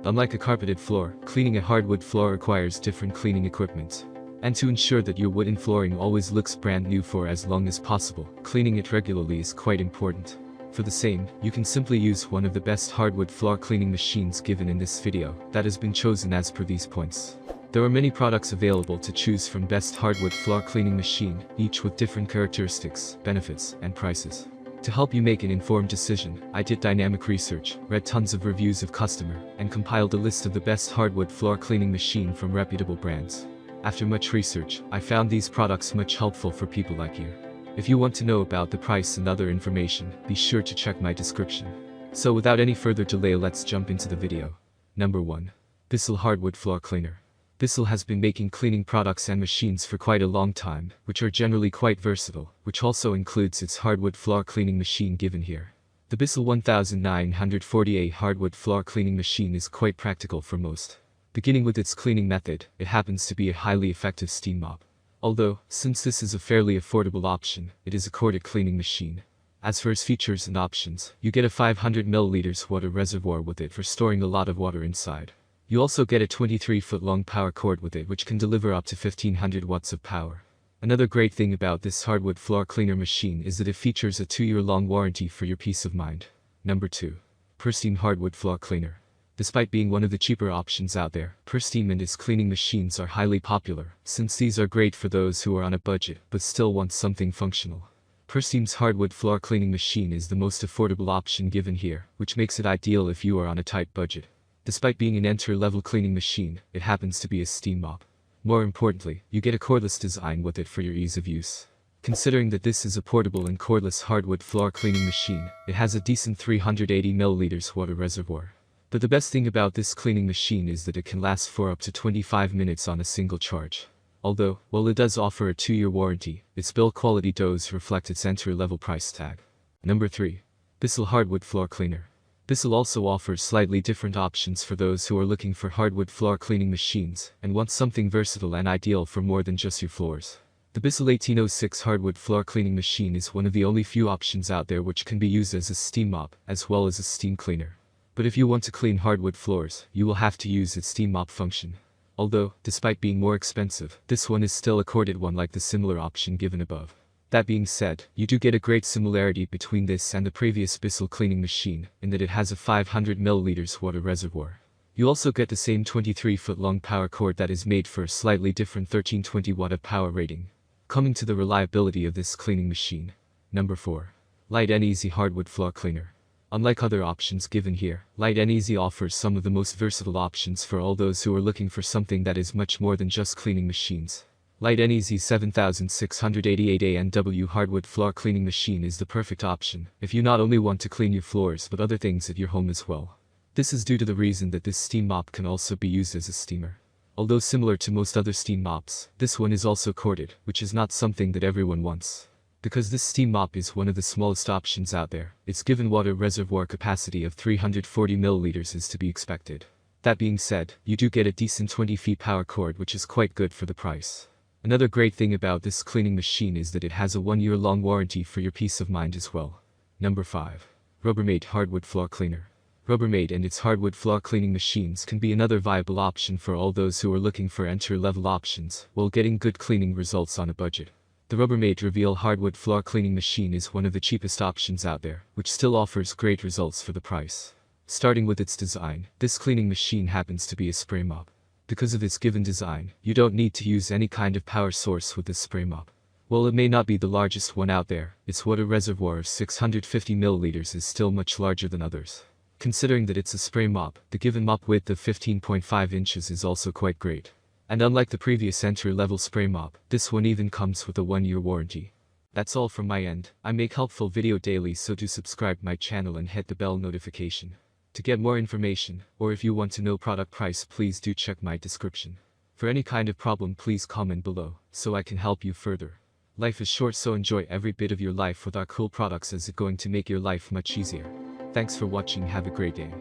Unlike a carpeted floor, cleaning a hardwood floor requires different cleaning equipment. And to ensure that your wooden flooring always looks brand new for as long as possible, cleaning it regularly is quite important. For the same, you can simply use one of the best hardwood floor cleaning machines given in this video, that has been chosen as per these points. There are many products available to choose from best hardwood floor cleaning machine, each with different characteristics, benefits, and prices. To help you make an informed decision, I did dynamic research, read tons of reviews of customer, and compiled a list of the best hardwood floor cleaning machine from reputable brands. After much research, I found these products much helpful for people like you. If you want to know about the price and other information, be sure to check my description. So without any further delay, let's jump into the video. Number 1. Bissell Hardwood Floor Cleaner. Bissell has been making cleaning products and machines for quite a long time, which are generally quite versatile, which also includes its hardwood floor cleaning machine given here. The Bissell 1948 hardwood floor cleaning machine is quite practical for most. Beginning with its cleaning method, it happens to be a highly effective steam mop. Although, since this is a fairly affordable option, it is a corded cleaning machine. As for its features and options, you get a 500 ml water reservoir with it for storing a lot of water inside. You also get a 23-foot long power cord with it, which can deliver up to 1500 watts of power. Another great thing about this hardwood floor cleaner machine is that it features a 2-year-long warranty for your peace of mind. Number 2. Pristine Hardwood Floor Cleaner. Despite being one of the cheaper options out there, Pristine and its cleaning machines are highly popular, since these are great for those who are on a budget but still want something functional. Pristine's hardwood floor cleaning machine is the most affordable option given here, which makes it ideal if you are on a tight budget. Despite being an entry-level cleaning machine, it happens to be a steam mop. More importantly, you get a cordless design with it for your ease of use. Considering that this is a portable and cordless hardwood floor cleaning machine, it has a decent 380 ml water reservoir. But the best thing about this cleaning machine is that it can last for up to 25 minutes on a single charge. Although, while it does offer a 2-year warranty, its build quality does reflect its entry-level price tag. Number 3. Bissell Hardwood Floor Cleaner. Bissell also offers slightly different options for those who are looking for hardwood floor cleaning machines and want something versatile and ideal for more than just your floors. The Bissell 1806 hardwood floor cleaning machine is one of the only few options out there which can be used as a steam mop as well as a steam cleaner. But if you want to clean hardwood floors, you will have to use its steam mop function. Although, despite being more expensive, this one is still a corded one like the similar option given above. That being said, you do get a great similarity between this and the previous Bissell cleaning machine, in that it has a 500 ml water reservoir. You also get the same 23-foot long power cord that is made for a slightly different 1320 watt of power rating. Coming to the reliability of this cleaning machine. Number 4. Light and Easy Hardwood Floor Cleaner. Unlike other options given here, Light and Easy offers some of the most versatile options for all those who are looking for something that is much more than just cleaning machines. Light and Easy 7688 ANW hardwood floor cleaning machine is the perfect option if you not only want to clean your floors but other things at your home as well. This is due to the reason that this steam mop can also be used as a steamer. Although similar to most other steam mops, this one is also corded, which is not something that everyone wants. Because this steam mop is one of the smallest options out there, its given water reservoir capacity of 340 ml is to be expected. That being said, you do get a decent 20 feet power cord, which is quite good for the price. Another great thing about this cleaning machine is that it has a 1-year-long warranty for your peace of mind as well. Number 5. Rubbermaid Hardwood Floor Cleaner. Rubbermaid and its hardwood floor cleaning machines can be another viable option for all those who are looking for entry-level options while getting good cleaning results on a budget. The Rubbermaid Reveal Hardwood Floor Cleaning Machine is one of the cheapest options out there, which still offers great results for the price. Starting with its design, this cleaning machine happens to be a spray mop. Because of its given design, you don't need to use any kind of power source with this spray mop. While it may not be the largest one out there, its water reservoir of 650 ml is still much larger than others. Considering that it's a spray mop, the given mop width of 15.5 inches is also quite great. And unlike the previous entry-level spray mop, this one even comes with a 1-year warranty. That's all from my end. I make helpful video daily, so do subscribe my channel and hit the bell notification. To get more information, or if you want to know product price, please do check my description. For any kind of problem, please comment below, so I can help you further. Life is short, so enjoy every bit of your life with our cool products, as it's going to make your life much easier. Thanks for watching, have a great day.